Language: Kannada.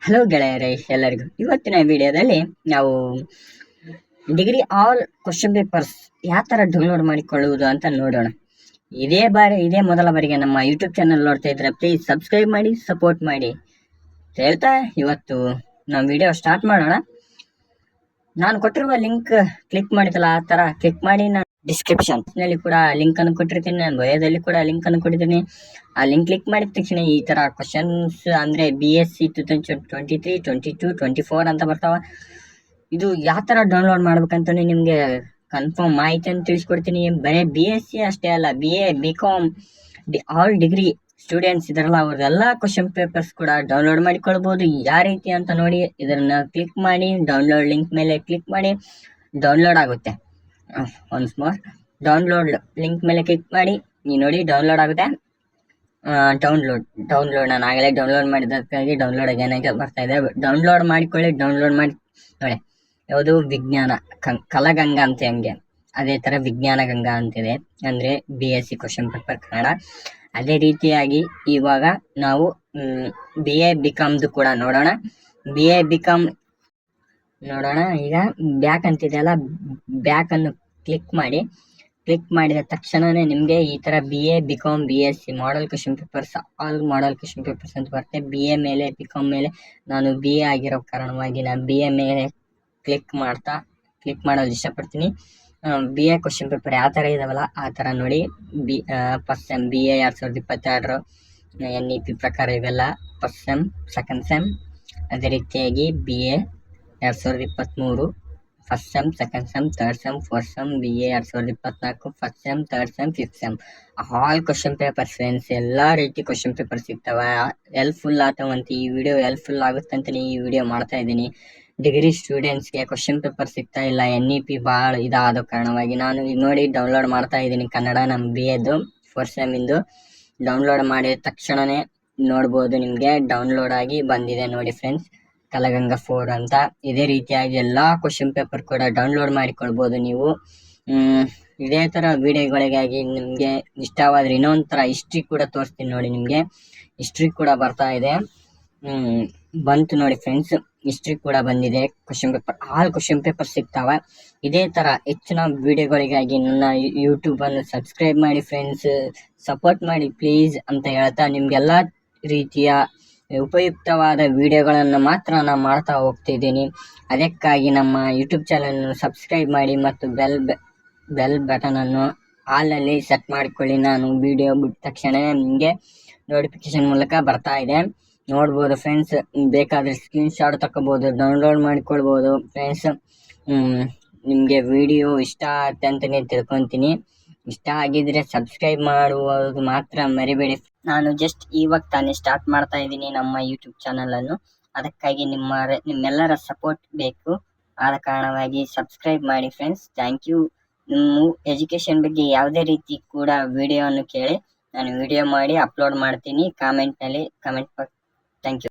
ಹಲೋ ಗೆಳೆಯರೇ, ಎಲ್ಲರಿಗೂ ಇವತ್ತಿನ ವಿಡಿಯೋದಲ್ಲಿ ನಾವು ಡಿಗ್ರಿ ಆಲ್ ಕ್ವಶನ್ ಪೇಪರ್ಸ್ ಯಾವ ಥರ ಡೌನ್ಲೋಡ್ ಮಾಡಿಕೊಳ್ಳುವುದು ಅಂತ ನೋಡೋಣ. ಇದೇ ಮೊದಲ ಬಾರಿಗೆ ನಮ್ಮ ಯೂಟ್ಯೂಬ್ ಚಾನಲ್ ನೋಡ್ತಾ ಇದ್ರೆ ಪ್ಲೀಸ್ ಸಬ್ಸ್ಕ್ರೈಬ್ ಮಾಡಿ, ಸಪೋರ್ಟ್ ಮಾಡಿ ಹೇಳ್ತಾ ಇವತ್ತು ನಾವು ವಿಡಿಯೋ ಸ್ಟಾರ್ಟ್ ಮಾಡೋಣ. ನಾನು ಕೊಟ್ಟಿರುವ ಲಿಂಕ್ ಕ್ಲಿಕ್ ಮಾಡಿದಲ್ಲ, ಆ ಥರ ಕ್ಲಿಕ್ ಮಾಡಿ ನಾನು ಡಿಸ್ಕ್ರಿಪ್ಷನ್ ನಲ್ಲಿ ಕೂಡ ಲಿಂಕ್ ಅನ್ನು ಕೊಟ್ಟಿರ್ತೀನಿ, ನಾನು ಬಯೋದಲ್ಲಿ ಕೂಡ ಲಿಂಕ್ ಅನ್ನು ಕೊಟ್ಟಿದ್ದೀನಿ. ಆ ಲಿಂಕ್ ಕ್ಲಿಕ್ ಮಾಡಿದ ತಕ್ಷಣ ಈ ತರ ಕ್ವಶನ್ಸ್ ಅಂದ್ರೆ BSc 2023, 22, 24 ಅಂತ ಬರ್ತಾವ. ಇದು ಯಾವ ತರ ಡೌನ್ಲೋಡ್ ಮಾಡ್ಬೇಕಂತ ನಿಮ್ಗೆ ಕನ್ಫರ್ಮ್ ಮಾಹಿತಿಯನ್ನು ತಿಳಿಸ್ಕೊಡ್ತೀನಿ. ಬರೀ BSc ಅಷ್ಟೇ ಅಲ್ಲ, BA, BCom all degree students ಇದಾರಲ್ಲ, ಅವ್ರದೆಲ್ಲ ಕ್ವಶನ್ ಪೇಪರ್ಸ್ ಕೂಡ ಡೌನ್ಲೋಡ್ ಮಾಡಿಕೊಳ್ಬಹುದು. ಯಾವ ರೀತಿ ಅಂತ ನೋಡಿ, ಇದನ್ನ ಕ್ಲಿಕ್ ಮಾಡಿ ಡೌನ್ಲೋಡ್ ಲಿಂಕ್ ಮೇಲೆ ಕ್ಲಿಕ್ ಮಾಡಿ ಡೌನ್ಲೋಡ್ ಆಗುತ್ತೆ. ಒನ್ಸ್ ಮೋರ್ ಡೌನ್ಲೋಡ್ ಲಿಂಕ್ ಮೇಲೆ ಕ್ಲಿಕ್ ಮಾಡಿ, ನೀವು ನೋಡಿ ಡೌನ್ಲೋಡ್ ಆಗುತ್ತೆ. ಡೌನ್ಲೋಡ್ ನಾನು ಆಗಲೇ ಡೌನ್ಲೋಡ್ ಮಾಡಿದ್ದಕ್ಕಾಗಿ ಡೌನ್ಲೋಡ್ ಏನಾಗ ಬರ್ತಾ ಇದೆ. ಡೌನ್ಲೋಡ್ ಮಾಡಿಕೊಳ್ಳಿ. ಡೌನ್ಲೋಡ್ ಮಾಡಿ ನೋಡಿ, ಯಾವುದು ವಿಜ್ಞಾನ ಕಲಗಂಗಾ ಅಂತ, ಹಂಗೆ ಅದೇ ತರ ವಿಜ್ಞಾನ ಗಂಗಾ ಅಂತಿದೆ, ಅಂದ್ರೆ BSc ಕ್ವಶನ್ ಪೇಪರ್ ಕನ್ನಡ. ಅದೇ ರೀತಿಯಾಗಿ ಇವಾಗ ನಾವು BA BComದು ಕೂಡ ನೋಡೋಣ. BA BCom ನೋಡೋಣ. ಈಗ ಬ್ಯಾಕ್ ಅಂತಿದೆಯಲ್ಲ, ಬ್ಯಾಕ್ ಅನ್ನು ಕ್ಲಿಕ್ ಮಾಡಿ. ಕ್ಲಿಕ್ ಮಾಡಿದ ತಕ್ಷಣನೇ ನಿಮಗೆ ಈ ತರ BA BCom BSc model question papers, all model question papers ಅಂತ ಬರುತ್ತೆ. BA ಮೇಲೆ BCom ಮೇಲೆ ನಾನು BA ಆಗಿರೋ ಕಾರಣವಾಗಿ ನಾನು BA ಮೇಲೆ ಕ್ಲಿಕ್ ಮಾಡೋದು ಇಷ್ಟಪಡ್ತೀನಿ. BA ಕ್ವಶನ್ ಪೇಪರ್ ಯಾವ ತರ ಇದಾವಲ್ಲ ಆ ತರ ನೋಡಿ. ಫಸ್ಟ್ ಸೆಮ್ BA 2022 NEP ಪ್ರಕಾರ ಇವೆಲ್ಲ ಫಸ್ಟ್ ಸೆಮ್, ಸೆಕೆಂಡ್ ಸೆಮ್. ಅದೇ ರೀತಿಯಾಗಿ BA 2023 first sem, second sem, third sem, fourth sem. BA 2024 first sem, third sem, fifth sem. All question paper friends, ಎಲ್ಲಾ ರೀತಿ ಕ್ವಶನ್ ಪೇಪರ್ ಸಿಗ್ತಾವ. ಹೆಲ್ಪ್ಫುಲ್ ಆಗ್ತಾವಂತ ಈ ವಿಡಿಯೋ, ಹೆಲ್ಪ್ಫುಲ್ ಆಗುತ್ತೆ ಅಂತ ಈ ವಿಡಿಯೋ ಮಾಡ್ತಾ ಇದ್ದೀನಿ. ಡಿಗ್ರಿ ಸ್ಟೂಡೆಂಟ್ಸ್ಗೆ ಕ್ವಶನ್ ಪೇಪರ್ ಸಿಗ್ತಾ ಇಲ್ಲ, NEP ಭಾಳ ಇದಾದ ಕಾರಣವಾಗಿ ನಾನು ಈಗ ನೋಡಿ ಡೌನ್ಲೋಡ್ ಮಾಡ್ತಾ ಇದ್ದೀನಿ. ಕನ್ನಡ ನಮ್ಮ BAದು ಫೋರ್ತ್ ಸೆಮ್ ಇಂದು ಡೌನ್ಲೋಡ್ ಮಾಡಿದ ತಕ್ಷಣನೇ ನೋಡ್ಬೋದು, ನಿಮ್ಗೆ ಡೌನ್ಲೋಡ್ ಆಗಿ ಬಂದಿದೆ ನೋಡಿ ಫ್ರೆಂಡ್ಸ್, ಕಲಗಂಗಾ 4 ಅಂತ. ಇದೇ ರೀತಿಯಾಗಿ ಎಲ್ಲಾ ಕ್ವಶನ್ ಪೇಪರ್ ಕೂಡ ಡೌನ್ಲೋಡ್ ಮಾಡಿಕೊಳ್ಬಹುದು ನೀವು. ಇದೇ ತರ ವಿಡಿಯೋಗಳಿಗಾಗಿ ನಿಮ್ಗೆ ಇಷ್ಟವಾದ್ರೆ ಇನ್ನೊಂದ್ ತರ ಹಿಸ್ಟ್ರಿ ಕೂಡ ತೋರಿಸ್ತೀನಿ ನೋಡಿ. ನಿಮ್ಗೆ ಹಿಸ್ಟ್ರಿ ಕೂಡ ಬರ್ತಾ ಇದೆ, ಬಂತು ನೋಡಿ ಫ್ರೆಂಡ್ಸ್, ಹಿಸ್ಟ್ರಿ ಕೂಡ ಬಂದಿದೆ. Question paper all question paper ಸಿಗ್ತಾವ. ಇದೇ ತರ ಹೆಚ್ಚಿನ ವಿಡಿಯೋಗಳಿಗಾಗಿ ನನ್ನ ಯೂಟ್ಯೂಬ್ ಅನ್ನು ಸಬ್ಸ್ಕ್ರೈಬ್ ಮಾಡಿ ಫ್ರೆಂಡ್ಸ್, ಸಪೋರ್ಟ್ ಮಾಡಿ ಪ್ಲೀಸ್ ಅಂತ ಹೇಳ್ತಾ, ನಿಮ್ಗೆಲ್ಲಾ ರೀತಿಯ ಉಪಯುಕ್ತವಾದ ವಿಡಿಯೋಗಳನ್ನು ಮಾತ್ರ ನಾನು ಮಾಡ್ತಾ ಹೋಗ್ತಿದ್ದೀನಿ. ಅದಕ್ಕಾಗಿ ನಮ್ಮ ಯೂಟ್ಯೂಬ್ ಚಾನಲ್ ಸಬ್ಸ್ಕ್ರೈಬ್ ಮಾಡಿ ಮತ್ತು ಬೆಲ್ ಬಟನ್ ಅನ್ನು ಆಲ್ ಅಲ್ಲಿ ಸೆಟ್ ಮಾಡಿಕೊಳ್ಳಿ. ನಾನು ವಿಡಿಯೋ ಬಿಟ್ಟ ತಕ್ಷಣ ನಿಮಗೆ ನೋಟಿಫಿಕೇಶನ್ ಮೂಲಕ ಬರ್ತಾ ಇದೆ, ನೋಡ್ಬೋದು ಫ್ರೆಂಡ್ಸ್. ಬೇಕಾದ್ರೆ ಸ್ಕ್ರೀನ್ ಶಾಟ್ ತಗೋಬಹುದು, ಡೌನ್ಲೋಡ್ ಮಾಡಿಕೊಳ್ಬಹುದು ಫ್ರೆಂಡ್ಸ್. ನಿಮ್ಗೆ ವಿಡಿಯೋ ಇಷ್ಟ ಆಗುತ್ತೆ ಅಂತಲೇ ತಿಳ್ಕೊಂತೀನಿ. ಇಷ್ಟ ಆಗಿದ್ರೆ ಸಬ್ಸ್ಕ್ರೈಬ್ ಮಾಡುವುದು ಮಾತ್ರ ಮರಿಬೇಡಿ. ನಾನು ಜಸ್ಟ್ ಇವಾಗ ತಾನೇ ಸ್ಟಾರ್ಟ್ ಮಾಡ್ತಾ ಇದ್ದೀನಿ ನಮ್ಮ ಯೂಟ್ಯೂಬ್ ಚಾನಲ್ ಅನ್ನು, ಅದಕ್ಕಾಗಿ ನಿಮ್ಮೆಲ್ಲರ ಸಪೋರ್ಟ್ ಬೇಕು. ಆದ ಕಾರಣವಾಗಿ ಸಬ್ಸ್ಕ್ರೈಬ್ ಮಾಡಿ ಫ್ರೆಂಡ್ಸ್. Thank you. ನಿಮ್ಮ ಎಜುಕೇಶನ್ ಬಗ್ಗೆ ಯಾವುದೇ ರೀತಿ ಕೂಡ ವಿಡಿಯೋವನ್ನು ಕೇಳಿ ನಾನು ವಿಡಿಯೋ ಮಾಡಿ ಅಪ್ಲೋಡ್ ಮಾಡ್ತೀನಿ. ಕಾಮೆಂಟ್ ನಲ್ಲಿ ಕಮೆಂಟ್. Thank you.